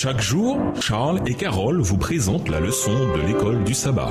Chaque jour, Charles et Carole vous présentent la leçon de l'école du sabbat.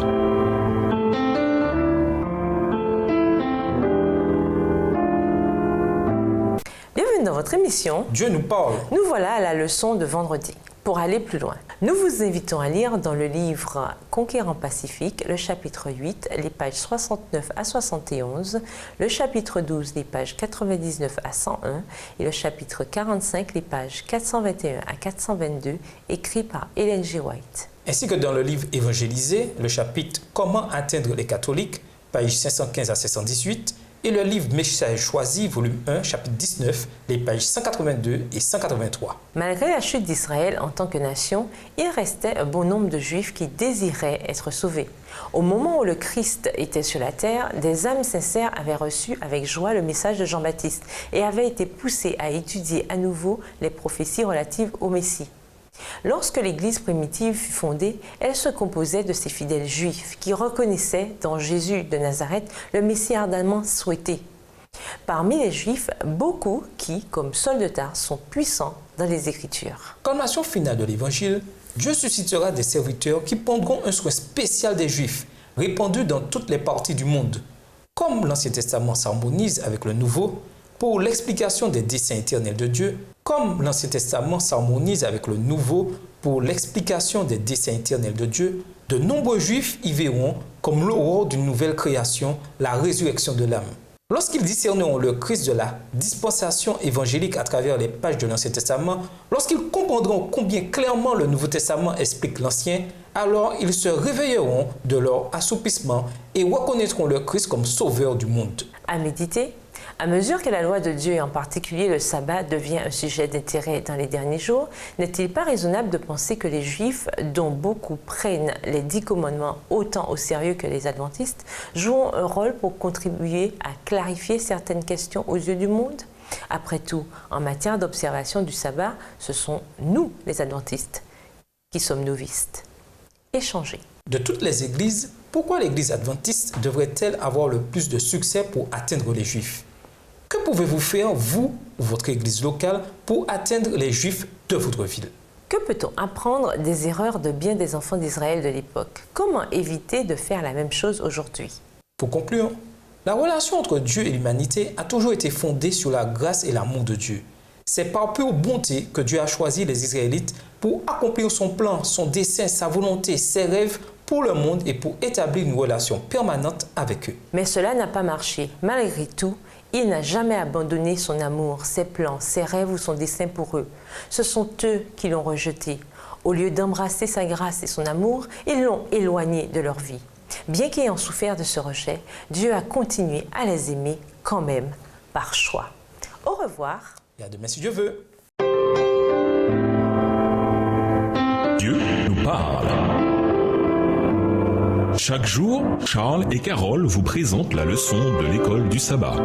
Bienvenue dans votre émission Dieu nous parle. Nous voilà à la leçon de vendredi. Pour aller plus loin, nous vous invitons à lire dans le livre Conquérant Pacifique, le chapitre 8, les pages 69 à 71, le chapitre 12, les pages 99 à 101 et le chapitre 45, les pages 421 à 422, écrit par Ellen G. White. Ainsi que dans le livre Évangélisé, le chapitre Comment atteindre les catholiques, pages 515 à 518, et le livre Message choisi, volume 1, chapitre 19, les pages 182 et 183. Malgré la chute d'Israël en tant que nation, il restait un bon nombre de Juifs qui désiraient être sauvés. Au moment où le Christ était sur la terre, des âmes sincères avaient reçu avec joie le message de Jean-Baptiste et avaient été poussées à étudier à nouveau les prophéties relatives au Messie. Lorsque l'Église primitive fut fondée, elle se composait de ces fidèles juifs qui reconnaissaient dans Jésus de Nazareth le Messie ardemment souhaité. Parmi les Juifs, beaucoup qui, comme Saul de Tarse, sont puissants dans les Écritures. Culmination finale de l'Évangile, Dieu suscitera des serviteurs qui prendront un soin spécial des Juifs, répandus dans toutes les parties du monde. Comme l'Ancien Testament s'harmonise avec le Nouveau, pour l'explication des desseins éternels de Dieu, comme l'Ancien Testament s'harmonise avec le Nouveau pour l'explication des desseins éternels de Dieu, de nombreux Juifs y verront, comme l'aurore d'une nouvelle création, la résurrection de l'âme. Lorsqu'ils discerneront le Christ de la dispensation évangélique à travers les pages de l'Ancien Testament, lorsqu'ils comprendront combien clairement le Nouveau Testament explique l'Ancien, alors ils se réveilleront de leur assoupissement et reconnaîtront le Christ comme sauveur du monde. À méditer. À mesure que la loi de Dieu, et en particulier le sabbat, devient un sujet d'intérêt dans les derniers jours, n'est-il pas raisonnable de penser que les Juifs, dont beaucoup prennent les 10 commandements autant au sérieux que les adventistes, joueront un rôle pour contribuer à clarifier certaines questions aux yeux du monde? Après tout, en matière d'observation du sabbat, ce sont nous, les adventistes, qui sommes novices. Échanger. De toutes les églises, pourquoi l'église adventiste devrait-elle avoir le plus de succès pour atteindre les Juifs? Que pouvez-vous faire, vous ou votre église locale, pour atteindre les Juifs de votre ville? Que peut-on apprendre des erreurs de bien des enfants d'Israël de l'époque? Comment éviter de faire la même chose aujourd'hui? Pour conclure, la relation entre Dieu et l'humanité a toujours été fondée sur la grâce et l'amour de Dieu. C'est par pure bonté que Dieu a choisi les Israélites pour accomplir son plan, son dessein, sa volonté, ses rêves pour le monde et pour établir une relation permanente avec eux. Mais cela n'a pas marché. Malgré tout, il n'a jamais abandonné son amour, ses plans, ses rêves ou son dessein pour eux. Ce sont eux qui l'ont rejeté. Au lieu d'embrasser sa grâce et son amour, ils l'ont éloigné de leur vie. Bien qu'ayant souffert de ce rejet, Dieu a continué à les aimer quand même, par choix. Au revoir. Et à demain si Dieu veut. Dieu nous parle. Chaque jour, Charles et Carole vous présentent la leçon de l'école du sabbat.